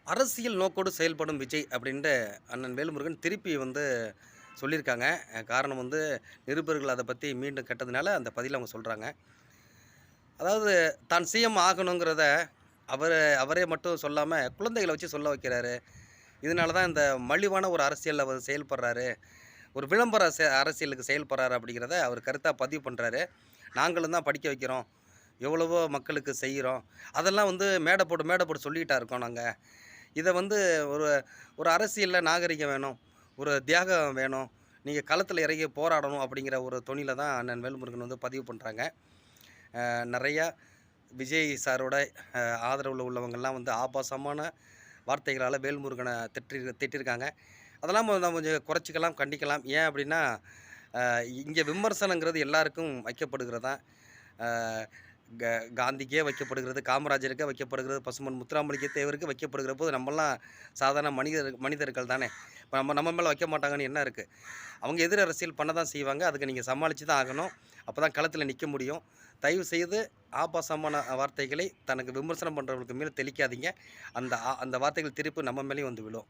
அரசியல் நோக்கோடு செயல்படும் விஜய் அப்படின்ட்டு அண்ணன் வேல்முருகன் திருப்பி சொல்லியிருக்காங்க. காரணம் நிருபர்கள் அத பத்தி மீண்டும் கேட்டதுனால அந்த பதில அவங்க சொல்றாங்க. அதாவது தான் சிஎம் ஆகணுங்கிறத அவரே மட்டும் சொல்லாம குழந்தைகள வச்சு சொல்ல வைக்கிறாரு. இதனால தான் இந்த மலிவான ஒரு அரசியல்ல அவர் செயல்படுறாரு. ஒரு விளம்பர அரசியலுக்கு செயல்படுறாரு அப்படிங்கிறத அவர் கருத்தா பதிவு பண்றாரு. நாங்களும் தான் படிக்க வைக்கிறோம். எவ்வளவோ மக்களுக்கு செய்றோம். அதெல்லாம் மேடை போட்டு சொல்லிக்கிட்டா இருக்கோம் நாங்க. இத ஒரு ஒரு அரசியல்ல நாகரிகம் வேணும். ஒரு தியாகம் வேணும். நீங்க களத்துல இறங்கி போராடணும் அப்படிங்கிற ஒரு தொனியில தான் அண்ணன் வேல்முருகன் பதிவு பண்றாங்க. நெறையா விஜய் சாரோட ஆதரவுல உள்ளவங்கலாம் ஆபாசமான வார்த்தைகளால வேல்முருகன திட்டியிருக்காங்க. அதெல்லாம் நம்ம கொஞ்சம் குறைச்சுக்கலாம், கண்டிக்கலாம். ஏன் அப்படின்னா, அ இங்க விமர்சனங்கிறது எல்லாருக்கும் வைக்கப்படுகிறது தான். அ க காந்திக்கே வைக்கப்படுகிறது, காமராஜருக்கே வைக்கப்படுகிறது, பசும்பொன் முத்துராமலிங்க தேவருக்கு வைக்கப்படுகிற போது நம்மலாம் சாதாரண மனிதர்கள் தானே. இப்ப நம்ம மேல வைக்க மாட்டாங்கன்னு என்ன இருக்கு? அவங்க எதிர் அரசியல் பண்ண தான் செய்வாங்க. அதுக்கு நீங்க சமாளிச்சு தான் ஆகணும். அப்பதான் களத்துல நிக்க முடியும். தயவு செய்து ஆபாசமான வார்த்தைகளை தனக்கு விமர்சனம் பண்றவங்களுக்கு மேல தெளிக்காதீங்க. அந்த வார்த்தைகள் திருப்பி நம்ம மேலயும் விழும்.